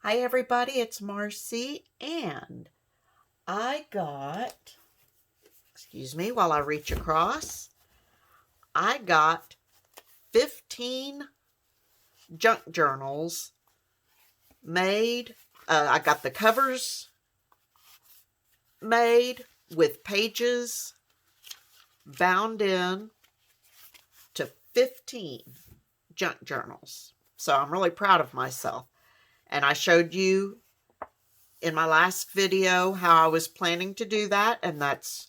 Hi everybody, it's Marcy, and I got, excuse me while I reach across, I got 15 junk journals made. I got the covers made with pages bound in to 15 junk journals. So I'm really proud of myself. And I showed you in my last video how I was planning to do that, and that's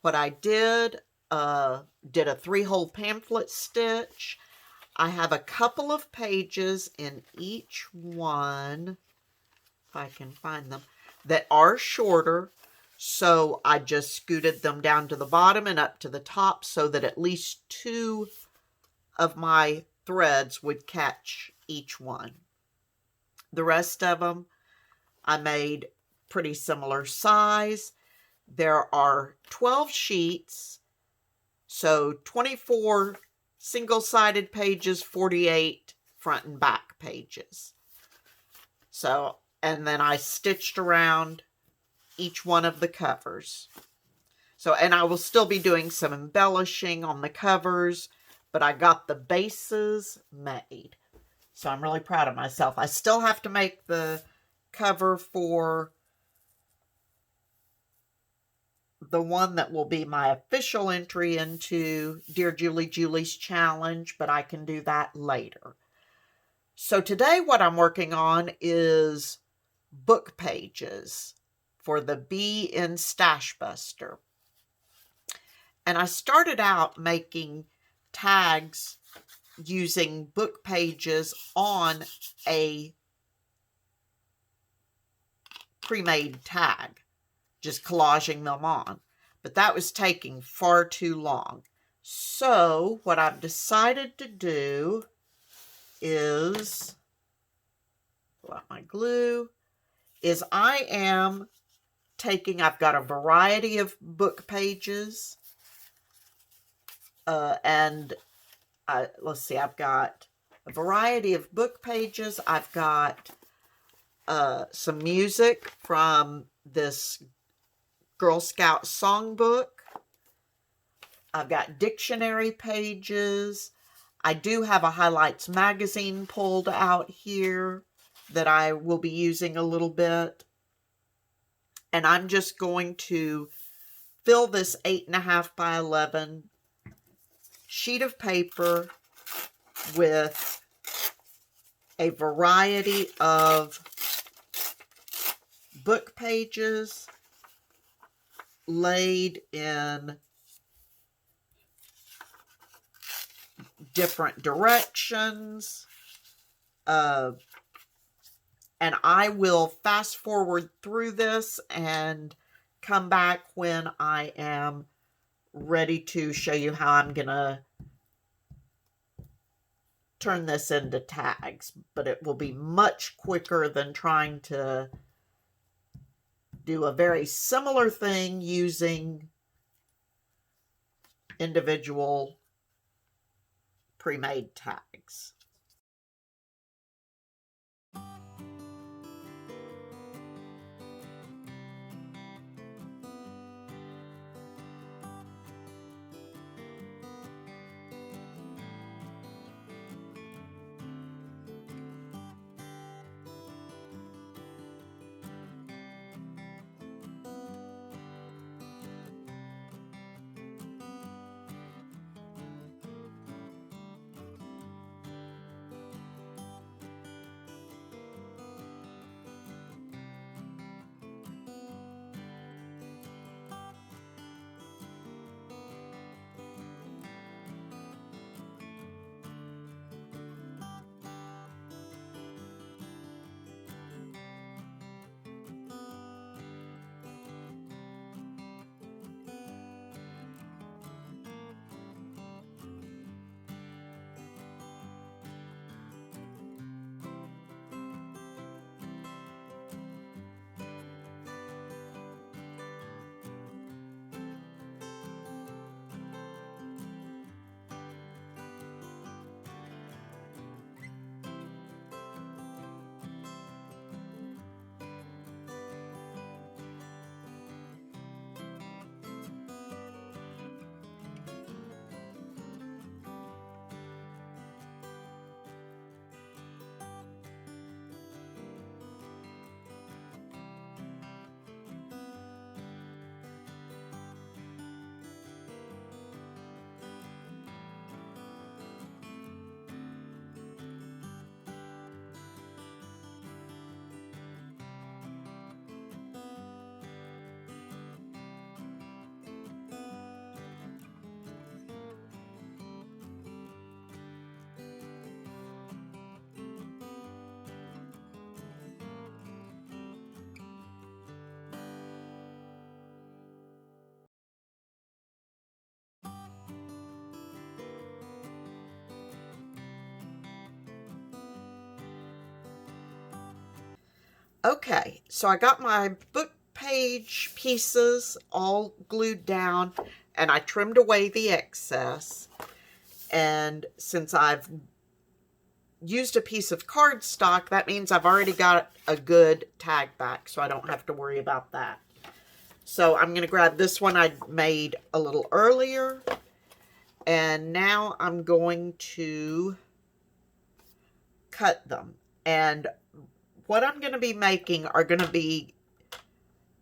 what I did. Did a 3-hole pamphlet stitch. I have a couple of pages in each one, if I can find them, that are shorter. So I just scooted them down to the bottom and up to the top so that at least 2 of my threads would catch each one. The rest of them I made pretty similar size. There are 12 sheets, so 24 single-sided pages, 48 front and back pages. So, and then I stitched around each one of the covers. So, and I will still be doing some embellishing on the covers, but I got the bases made. So I'm really proud of myself. I still have to make the cover for the one that will be my official entry into Dear Julie Julie's challenge, but I can do that later. So today what I'm working on is book pages for the Bee in Stash Buster. And I started out making tags using book pages on a pre-made tag, just collaging them on. But that was taking far too long. So what I've decided to do is, pull out my glue, is I am taking, I've got a variety of book pages. Let's see, I've got a variety of book pages. I've got some music from this Girl Scout songbook. I've got dictionary pages. I do have a Highlights magazine pulled out here that I will be using a little bit. And I'm just going to fill this 8.5 by 11 sheet of paper with a variety of book pages laid in different directions. And I will fast forward through this and come back when I am ready to show you how I'm going to turn this into tags. But it will be much quicker than trying to do a very similar thing using individual pre-made tags. Okay, so I got my book page pieces all glued down, and I trimmed away the excess. And since I've used a piece of cardstock, that means I've already got a good tag back, so I don't have to worry about that. So I'm going to grab this one I made a little earlier, and now I'm going to cut them. And what I'm going to be making are going to be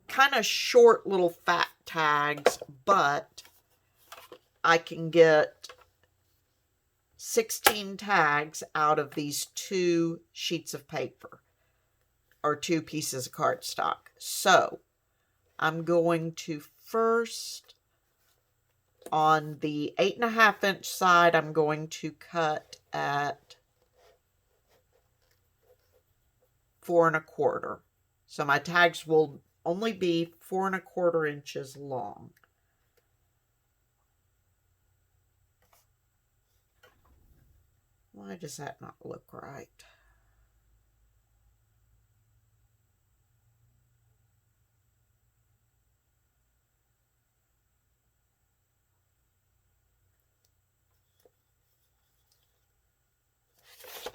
kind of short little fat tags, but I can get 16 tags out of these 2 sheets of paper or 2 pieces of cardstock. So I'm going to first, on the 8.5 inch side, I'm going to cut at 4 1/4. So my tags will only be 4 1/4 inches long. Why does that not look right?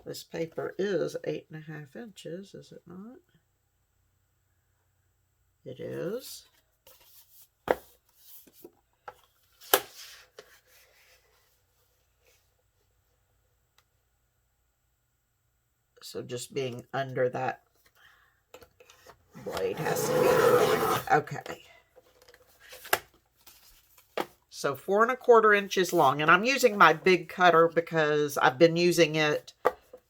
This paper is 8.5 inches, is it not? It is. So just being under that blade has to be okay. So 4 1/4 inches long, and I'm using my big cutter because I've been using it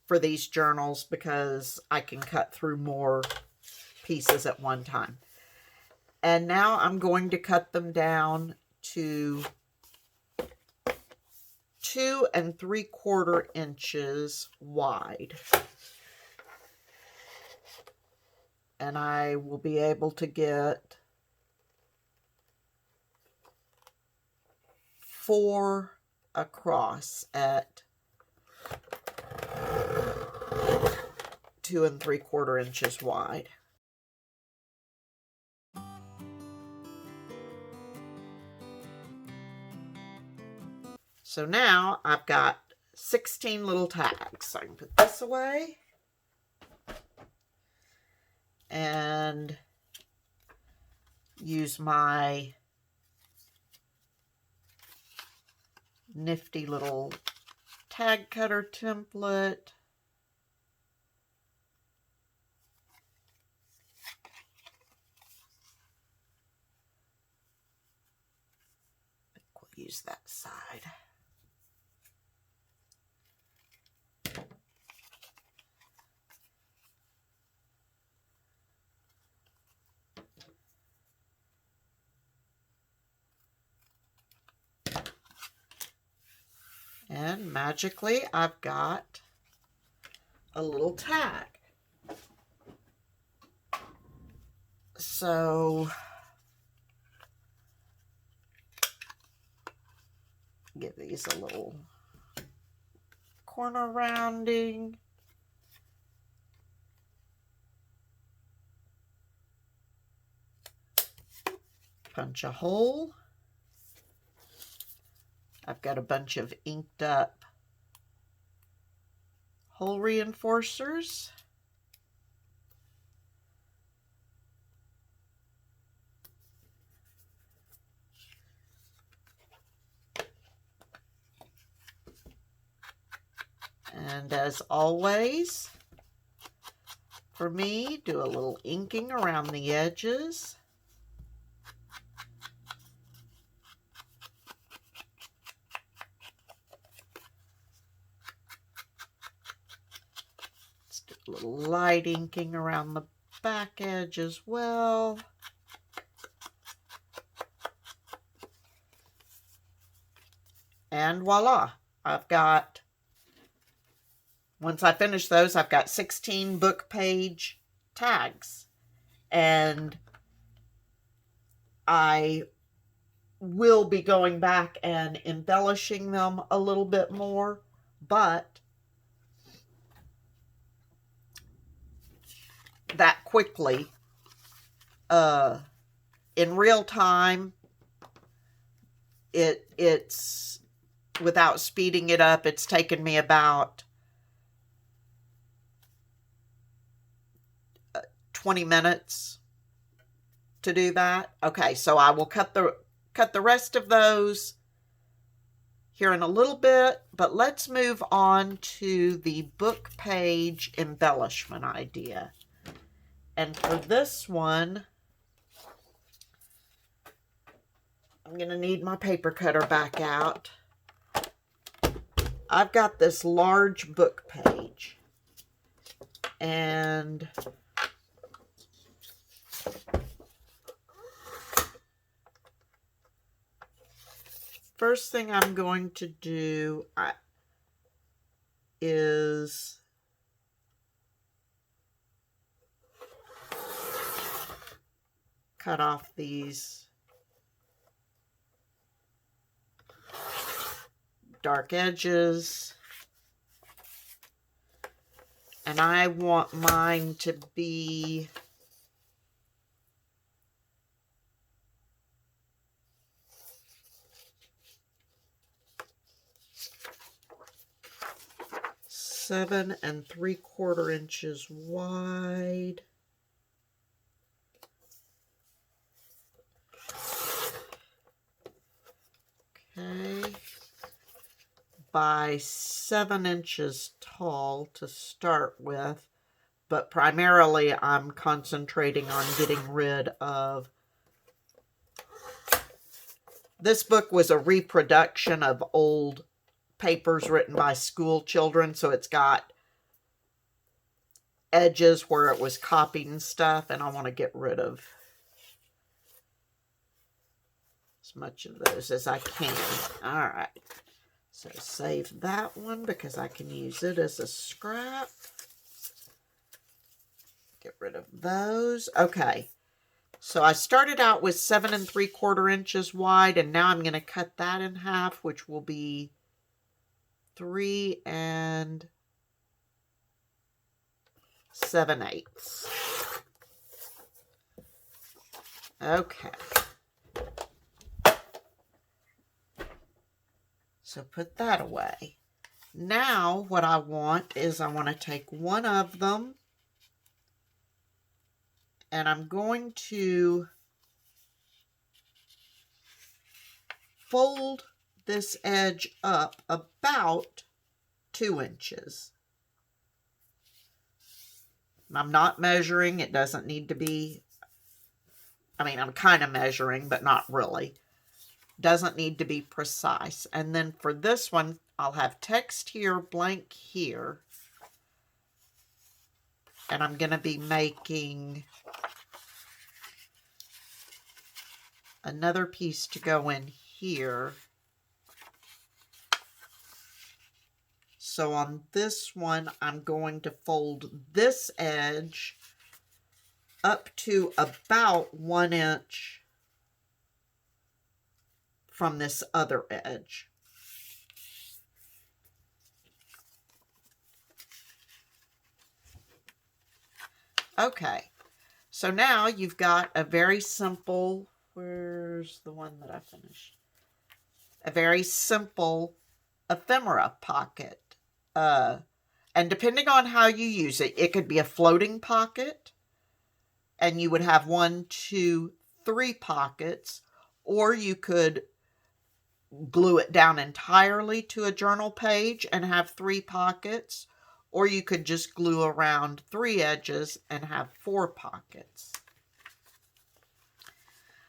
for these journals because I can cut through more pieces at one time. And now I'm going to cut them down to 2 3/4 inches wide. And I will be able to get 4 across at 2 3/4 inches wide. So now I've got 16 little tags. So I can put this away. And use my nifty little tag cutter template. I think we'll use that side. And magically, I've got a little tag. So give these a little corner rounding. Punch a hole. I've got a bunch of inked up hole reinforcers. And as always, for me, do a little inking around the edges. Let's do a little light inking around the back edge as well. And voila, I've got, once I finish those, I've got 16 book page tags. And I will be going back and embellishing them a little bit more, but that quickly. In real time, it's without speeding it up, it's taken me about 20 minutes to do that. Okay, so I will cut the rest of those here in a little bit, but let's move on to the book page embellishment idea. And for this one, I'm going to need my paper cutter back out. I've got this large book page, and first thing I'm going to do is cut off these dark edges, and I want mine to be seven and 3/4 inches wide. Okay. By 7 inches tall to start with, but primarily I'm concentrating on getting rid of. This book was a reproduction of old papers written by school children, so it's got edges where it was copying stuff, and I want to get rid of as much of those as I can. All right, so save that one because I can use it as a scrap. Get rid of those. Okay, so I started out with 7 3/4 inches wide, and now I'm going to cut that in half, which will be 3 7/8. Okay. So put that away. Now what I want is I want to take one of them, and I'm going to fold this edge up about 2 inches. I'm not measuring. It doesn't need to be, I mean, I'm kind of measuring, but not really. Doesn't need to be precise. And then for this one, I'll have text here, blank here. And I'm going to be making another piece to go in here. So on this one, I'm going to fold this edge up to about 1 inch from this other edge. Okay, so now you've got a very simple, where's the one that I finished? A very simple ephemera pocket. And depending on how you use it, it could be a floating pocket, and you would have 1, 2, 3 pockets, or you could glue it down entirely to a journal page and have 3 pockets, or you could just glue around 3 edges and have 4 pockets.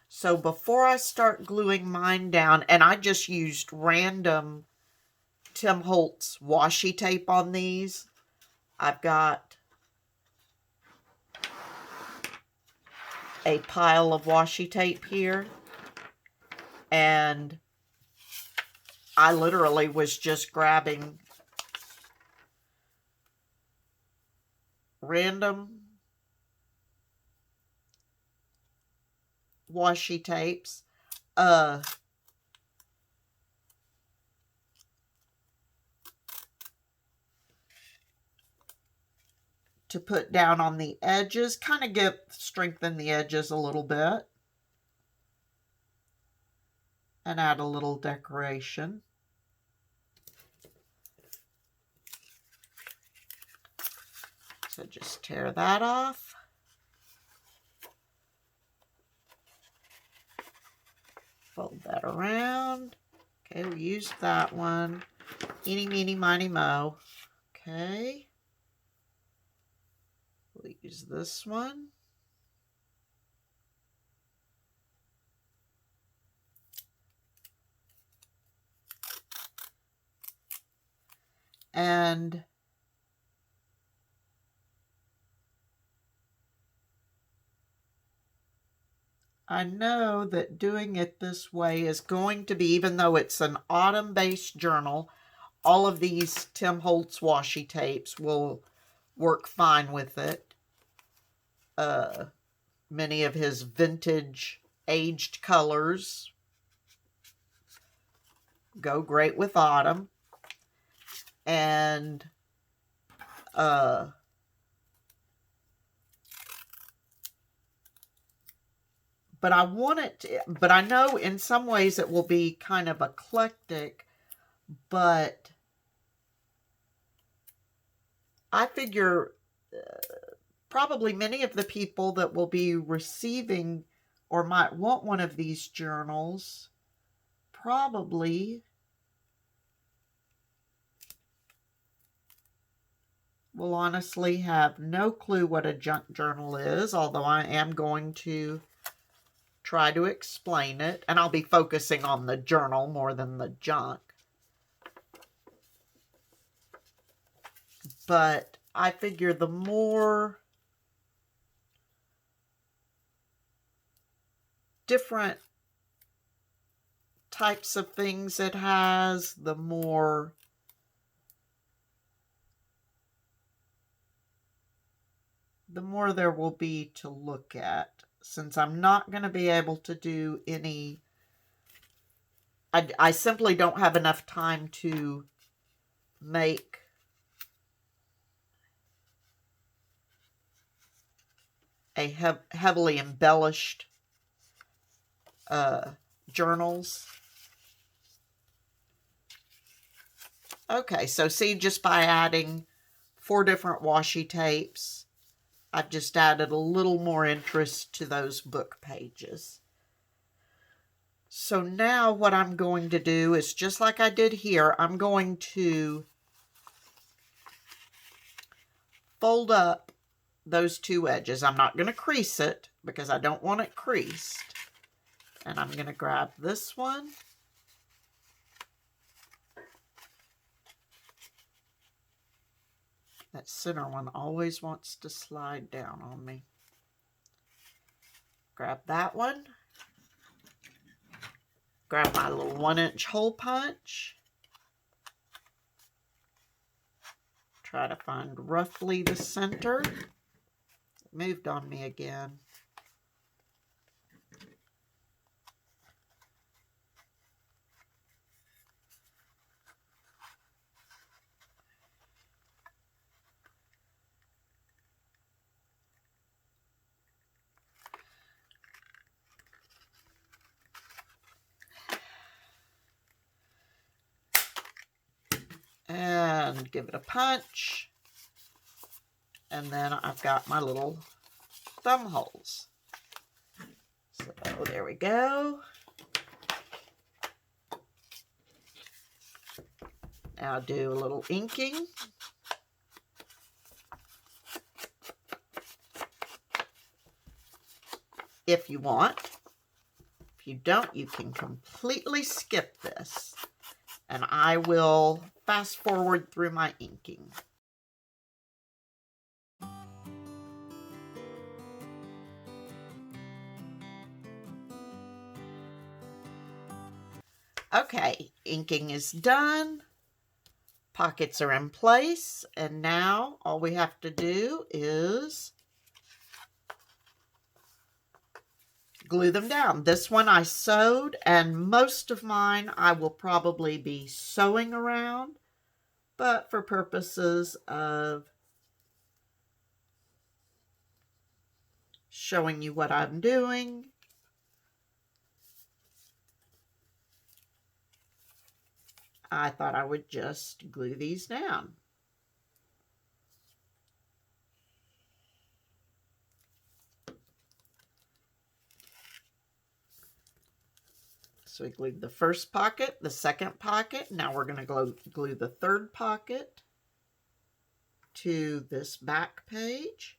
So before I start gluing mine down, and I just used random Tim Holtz washi tape on these. I've got a pile of washi tape here, and I literally was just grabbing random washi tapes. to put down on the edges, kind of strengthen the edges a little bit and add a little decoration. So just tear that off. Fold that around. Okay, we used that one. Eeny, meeny, miny, mo. Okay. We'll use this one. And I know that doing it this way is going to be, even though it's an autumn-based journal, all of these Tim Holtz washi tapes will work fine with it. Many of his vintage aged colors go great with autumn. And but I want it to, but I know in some ways it will be kind of eclectic, but I figure probably many of the people that will be receiving or might want one of these journals probably will honestly have no clue what a junk journal is, although I am going to try to explain it, and I'll be focusing on the journal more than the junk. But I figure the more different types of things it has, the more there will be to look at. Since I'm not going to be able to do any, I simply don't have enough time to make a heavily embellished journals. Okay, so see, just by adding 4 different washi tapes, I've just added a little more interest to those book pages. So now what I'm going to do is, just like I did here, I'm going to fold up those 2 edges. I'm not going to crease it because I don't want it creased. And I'm going to grab this one. That center one always wants to slide down on me. Grab that one. Grab my little 1-inch hole punch. Try to find roughly the center. It moved on me again. And give it a punch. And then I've got my little thumb holes. So there we go. Now do a little inking. If you want. If you don't, you can completely skip this. And I will fast forward through my inking. Okay, inking is done. Pockets are in place. And now all we have to do is glue them down. This one I sewed, and most of mine I will probably be sewing around, but for purposes of showing you what I'm doing. I thought I would just glue these down. So we glued the first pocket, the second pocket. Now we're going to glue the third pocket to this back page.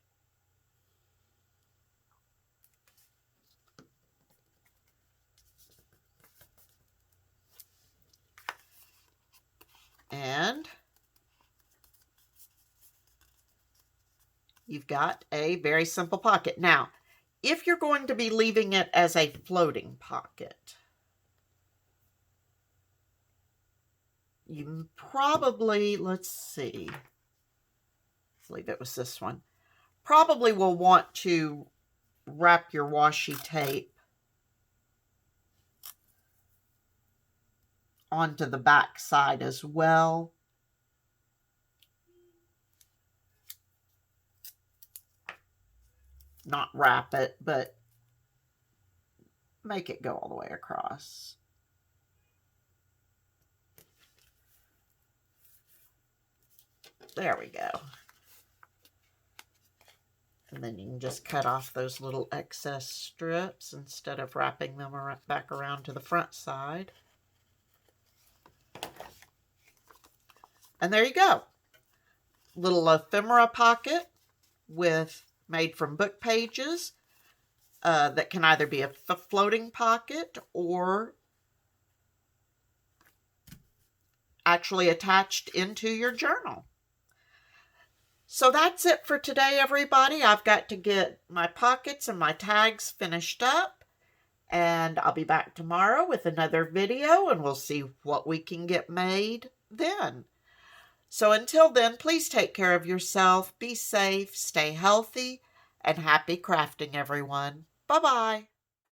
And you've got a very simple pocket. Now, if you're going to be leaving it as a floating pocket, you probably, let's see, I believe it was this one, probably will want to wrap your washi tape onto the back side as well. Not wrap it, but make it go all the way across. There we go. And then you can just cut off those little excess strips instead of wrapping them back around to the front side. And there you go. Little ephemera pocket made from book pages that can either be a floating pocket or actually attached into your journal. So that's it for today, everybody. I've got to get my pockets and my tags finished up, and I'll be back tomorrow with another video, and we'll see what we can get made then. So until then, please take care of yourself, be safe, stay healthy, and happy crafting, everyone. Bye-bye.